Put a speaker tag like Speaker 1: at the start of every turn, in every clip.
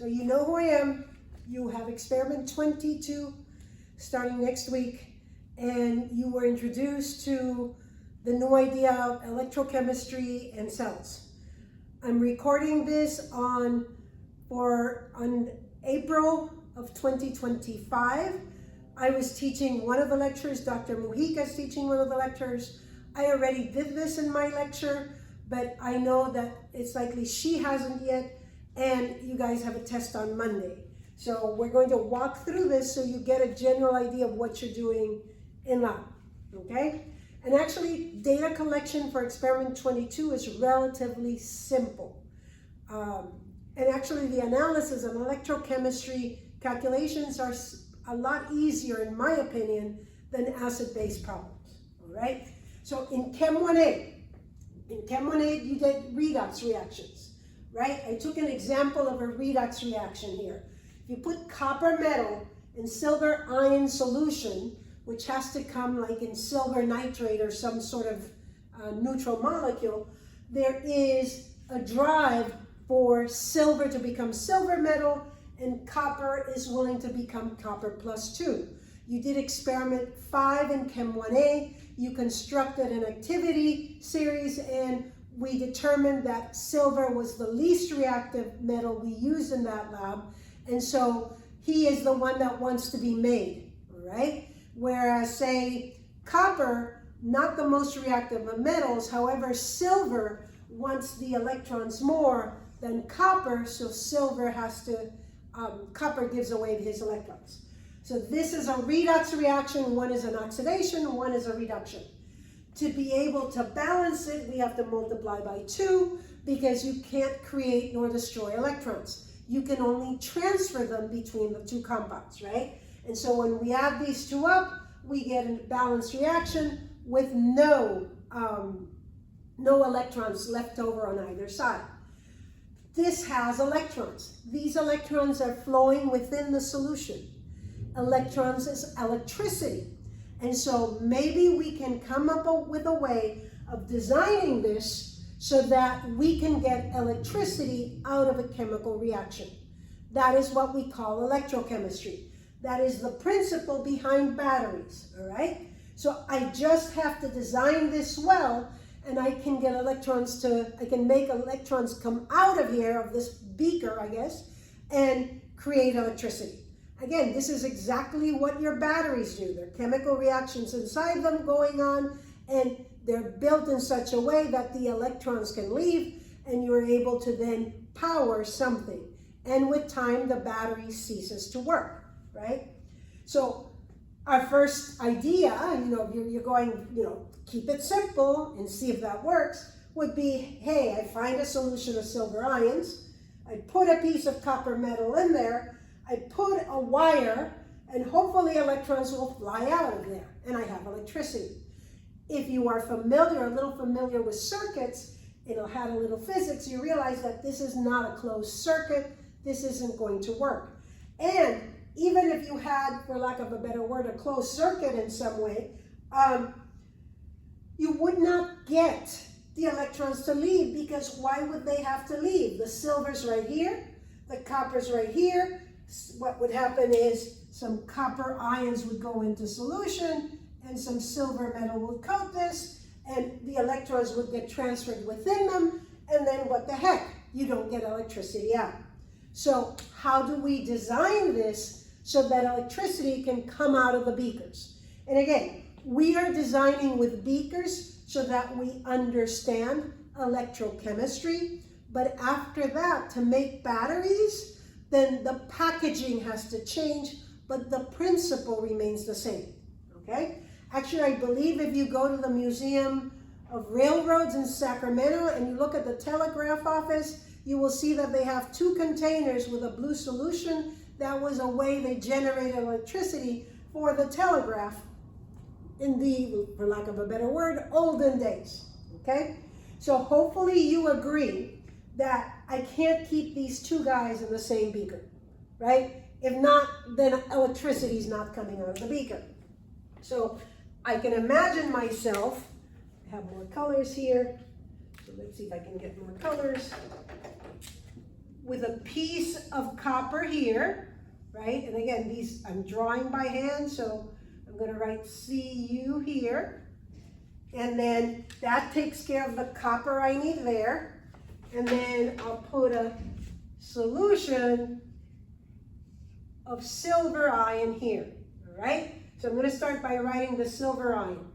Speaker 1: So you know who I am. You have experiment 22 starting next week, and you were introduced to the new idea of electrochemistry and cells. I'm recording this on April of 2025. I was teaching one of the lectures. Dr. Mujica's teaching one of the lectures. I already did this in my lecture, but I know that it's likely she hasn't yet, and you guys have a test on Monday. So we're going to walk through this so you get a general idea of what you're doing in lab, okay? And actually, data collection for experiment 22 is relatively simple. And actually, the analysis of electrochemistry calculations are a lot easier, in my opinion, than acid-base problems, all right? So in Chem 1A, you did redox reactions, right? I took an example of a redox reaction here. If you put copper metal in silver ion solution, which has to come like in silver nitrate or some sort of neutral molecule, there is a drive for silver to become silver metal, and copper is willing to become copper +2. You did experiment 5 in Chem 1A. You constructed an activity series, and we determined that silver was the least reactive metal we used in that lab. And so he is the one that wants to be made, all right? Whereas, say, copper, not the most reactive of metals. However, silver wants the electrons more than copper, so silver has to, copper gives away his electrons. So this is a redox reaction. One is an oxidation, one is a reduction. To be able to balance it, we have to multiply by 2 because you can't create nor destroy electrons. You can only transfer them between the two compounds, right? And so when we add these two up, we get a balanced reaction with no electrons left over on either side. This has electrons. These electrons are flowing within the solution. Electrons is electricity. And so maybe we can come up with a way of designing this so that we can get electricity out of a chemical reaction. That is what we call electrochemistry. That is the principle behind batteries, all right? So I just have to design this well, and I can get electrons I can make electrons come out of here, of this beaker, I guess, and create electricity. Again, this is exactly what your batteries do. There are chemical reactions inside them going on, and they're built in such a way that the electrons can leave, and you're able to then power something. And with time, the battery ceases to work, right? So our first idea, you're going, keep it simple and see if that works, would be, hey, I find a solution of silver ions, I put a piece of copper metal in there, I put a wire, and hopefully electrons will fly out of there, and I have electricity. If you are a little familiar with circuits, it'll have a little physics, you realize that this is not a closed circuit, this isn't going to work. And even if you had, for lack of a better word, a closed circuit in some way, you would not get the electrons to leave, because why would they have to leave? The silver's right here, the copper's right here. What would happen is some copper ions would go into solution and some silver metal would coat this, and the electrons would get transferred within them, and then what the heck? You don't get electricity out. So how do we design this so that electricity can come out of the beakers? And again, we are designing with beakers so that we understand electrochemistry, but after that, to make batteries, then the packaging has to change, but the principle remains the same, okay? Actually, I believe if you go to the Museum of Railroads in Sacramento and you look at the telegraph office, you will see that they have 2 containers with a blue solution. That was a way they generated electricity for the telegraph in the, for lack of a better word, olden days, okay? So hopefully you agree that I can't keep these 2 guys in the same beaker, right? If not, then electricity is not coming out of the beaker. So I can imagine myself, I have more colors here, so let's see if I can get more colors. with a piece of copper here, right? And again, these I'm drawing by hand, so I'm going to write Cu here. And then that takes care of the copper I need there. And then I'll put a solution of silver ion here, all right? So I'm going to start by writing the silver ion.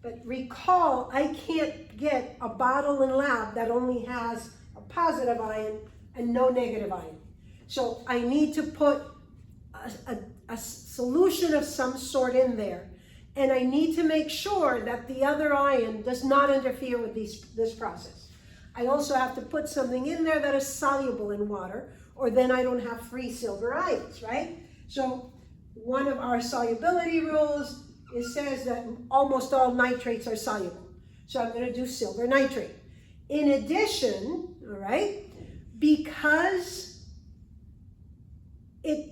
Speaker 1: But recall, I can't get a bottle in lab that only has a positive ion and no negative ion. So I need to put a solution of some sort in there. And I need to make sure that the other ion does not interfere with this process. I also have to put something in there that is soluble in water, or then I don't have free silver ions, right? So one of our solubility rules, it says that almost all nitrates are soluble. So I'm going to do silver nitrate. In addition, all right, because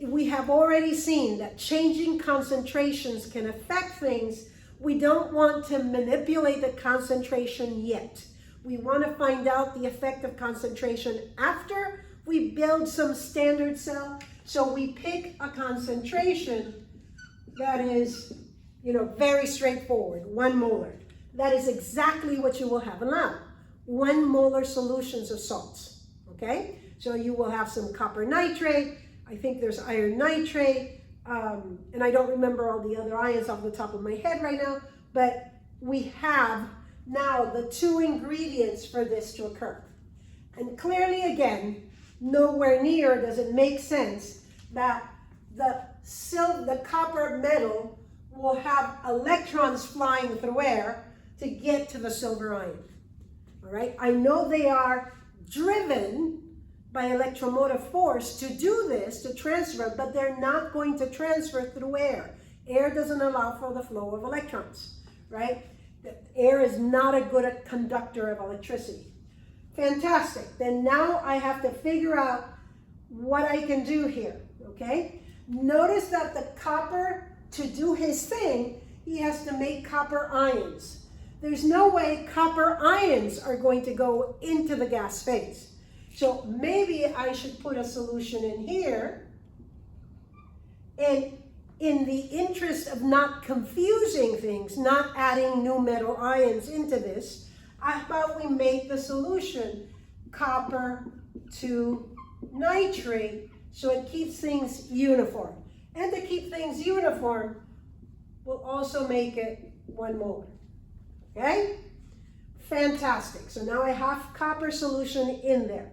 Speaker 1: we have already seen that changing concentrations can affect things, we don't want to manipulate the concentration yet. We want to find out the effect of concentration after we build some standard cell. So we pick a concentration that is, very straightforward, 1 molar. That is exactly what you will have in lab. 1 molar solutions of salts, okay? So you will have some copper nitrate, I think there's iron nitrate, and I don't remember all the other ions off the top of my head right now, but we have now the 2 ingredients for this to occur. And clearly, again, nowhere near does it make sense that the copper metal will have electrons flying through air to get to the silver ion. All right, I know they are driven by electromotive force to do this, to transfer, but they're not going to transfer through air. Air doesn't allow for the flow of electrons, right? Air is not a good conductor of electricity. Fantastic. Then now I have to figure out what I can do here, okay? Notice that the copper, to do his thing, he has to make copper ions. There's no way copper ions are going to go into the gas phase. So maybe I should put a solution in here, and in the interest of not confusing things, not adding new metal ions into this, how about we make the solution copper to nitrate so it keeps things uniform. And to keep things uniform, we'll also make it 1 molar. Okay? Fantastic. So now I have copper solution in there.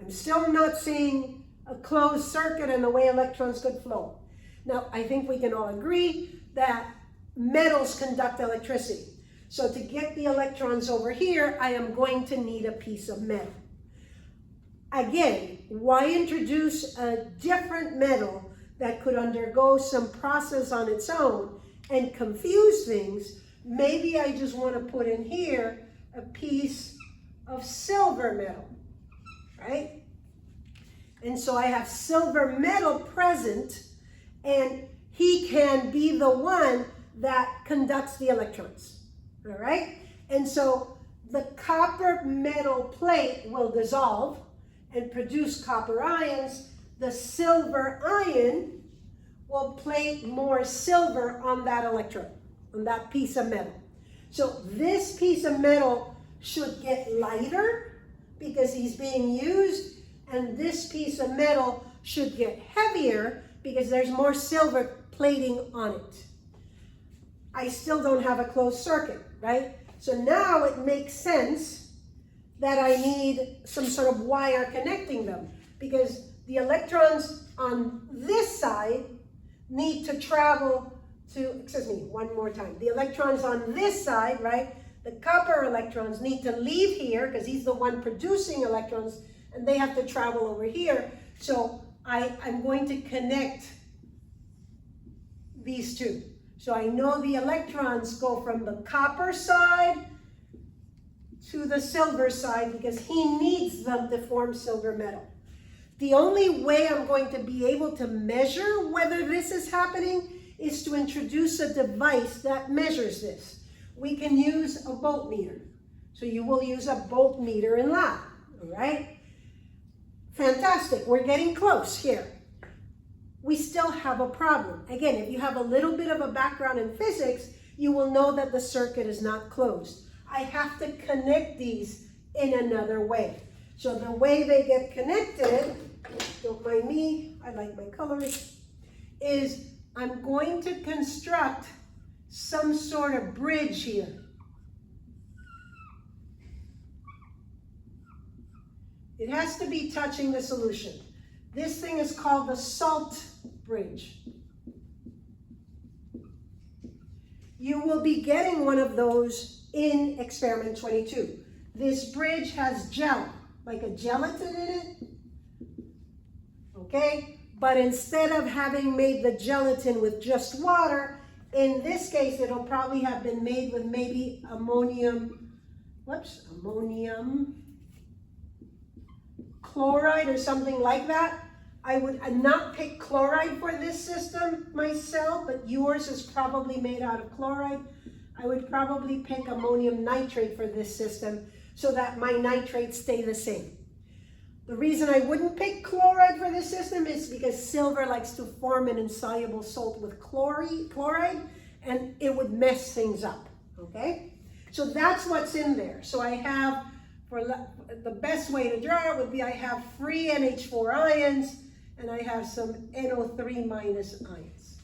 Speaker 1: I'm still not seeing a closed circuit and the way electrons could flow. Now, I think we can all agree that metals conduct electricity. So to get the electrons over here, I am going to need a piece of metal. Again, why introduce a different metal that could undergo some process on its own and confuse things? Maybe I just want to put in here a piece of silver metal, right? And so I have silver metal present, and he can be the one that conducts the electrons, all right? And so the copper metal plate will dissolve and produce copper ions. The silver ion will plate more silver on that electrode, on that piece of metal. So this piece of metal should get lighter because he's being used, and this piece of metal should get heavier because there's more silver plating on it. I still don't have a closed circuit, right? So now it makes sense that I need some sort of wire connecting them, because the electrons on this side need to travel to, excuse me, one more time. The electrons on this side, right? The copper electrons need to leave here because he's the one producing electrons, and they have to travel over here. So I'm going to connect these two. So I know the electrons go from the copper side to the silver side because he needs them to form silver metal. The only way I'm going to be able to measure whether this is happening is to introduce a device that measures this. We can use a voltmeter. So you will use a voltmeter in lab, all right? Fantastic, we're getting close here. We still have a problem. Again, if you have a little bit of a background in physics, you will know that the circuit is not closed. I have to connect these in another way. So the way they get connected, don't mind me, I like my colors, is I'm going to construct some sort of bridge here. It has to be touching the solution. This thing is called the salt bridge. You will be getting one of those in experiment 22. This bridge has gel, like a gelatin in it, okay? But instead of having made the gelatin with just water, in this case, it'll probably have been made with maybe ammonium chloride or something like that. I would not pick chloride for this system myself, but yours is probably made out of chloride. I would probably pick ammonium nitrate for this system so that my nitrates stay the same. The reason I wouldn't pick chloride for this system is because silver likes to form an insoluble salt with chloride, and it would mess things up, okay? So that's what's in there. So I have, for the best way to draw it would be I have free NH4 ions, and I have some NO3 minus ions,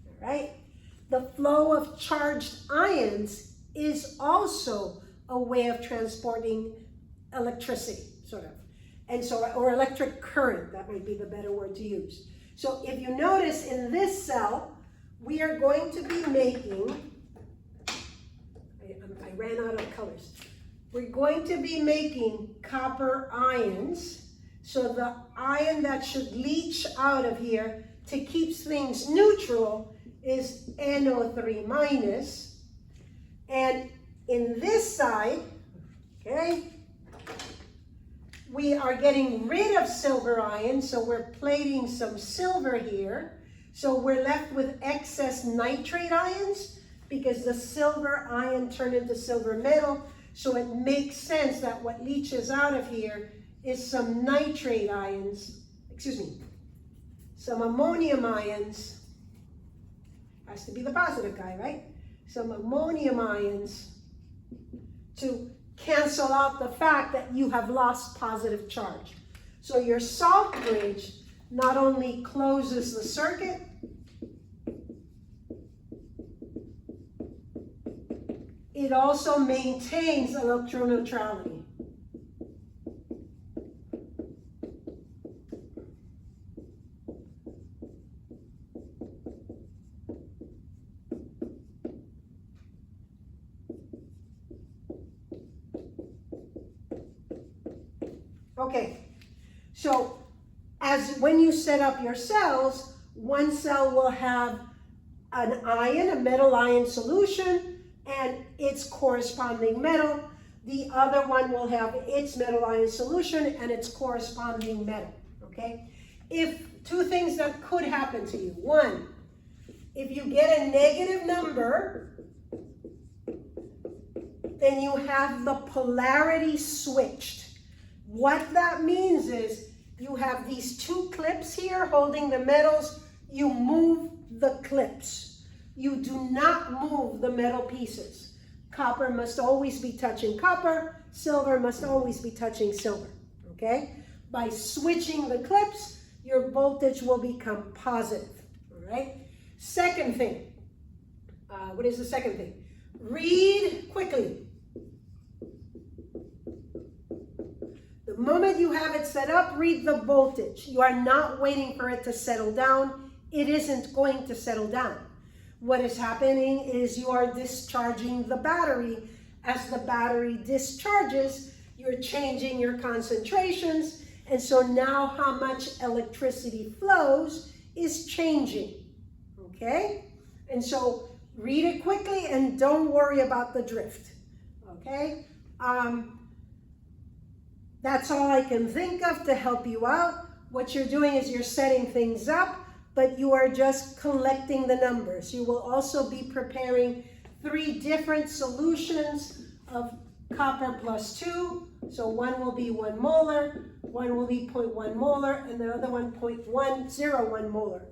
Speaker 1: all right? The flow of charged ions is also a way of transporting electricity, sort of. And so, or electric current, that might be the better word to use. So if you notice in this cell, we are going to be making, I ran out of colors. We're going to be making copper ions. So the ion that should leach out of here to keep things neutral is NO3 minus. And in this side, okay, we are getting rid of silver ions, so we're plating some silver here. So we're left with excess nitrate ions because the silver ion turned into silver metal. So it makes sense that what leaches out of here is some nitrate ions, some ammonium ions. Has to be the positive guy, right? Some ammonium ions to cancel out the fact that you have lost positive charge. So your salt bridge not only closes the circuit, it also maintains electroneutrality. Okay, so as when you set up your cells, one cell will have an ion, a metal ion solution, and its corresponding metal. The other one will have its metal ion solution and its corresponding metal, okay? If two things that could happen to you. One, if you get a negative number, then you have the polarity switched. What that means is you have these two clips here holding the metals. You move the clips. You do not move the metal pieces. Copper must always be touching copper. Silver must always be touching silver, okay? By switching the clips, your voltage will become positive, all right? Second thing, what is the second thing? Read quickly. The moment you have it set up, read the voltage. You are not waiting for it to settle down. It isn't going to settle down. What is happening is you are discharging the battery. As the battery discharges, you're changing your concentrations, and so now how much electricity flows is changing, okay? And so read it quickly and don't worry about the drift, okay? That's all I can think of to help you out. What you're doing is you're setting things up, but you are just collecting the numbers. You will also be preparing 3 different solutions of copper +2. So one will be 1 molar, one will be 0.1 molar and the other one 0.101 molar.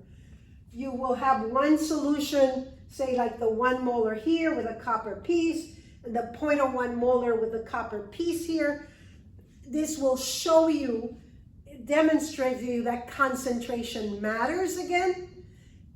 Speaker 1: You will have one solution, say like the 1 molar here with a copper piece, and the 0.01 molar with a copper piece here. This will show you, demonstrate to you that concentration matters again.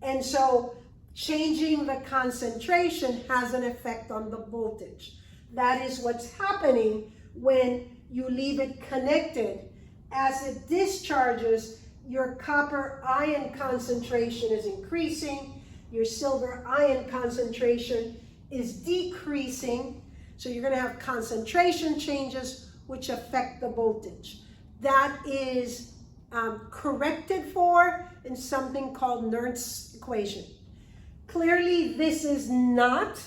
Speaker 1: And so changing the concentration has an effect on the voltage. That is what's happening when you leave it connected. As it discharges, your copper ion concentration is increasing, your silver ion concentration is decreasing, so you're going to have concentration changes which affect the voltage. That is corrected for in something called Nernst's equation. Clearly, this is not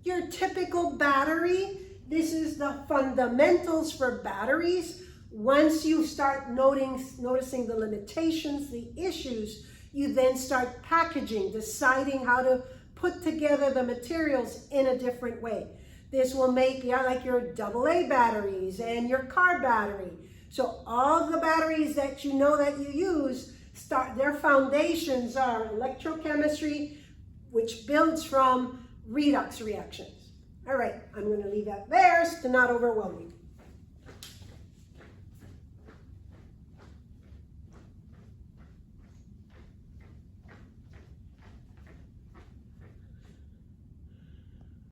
Speaker 1: your typical battery. This is the fundamentals for batteries. Once you start noticing the limitations, the issues, you then start packaging, deciding how to put together the materials in a different way. This will make, like your AA batteries and your car battery. So all the batteries that you know that you use, their foundations are electrochemistry, which builds from redox reactions. All right, I'm going to leave that there to not overwhelm you.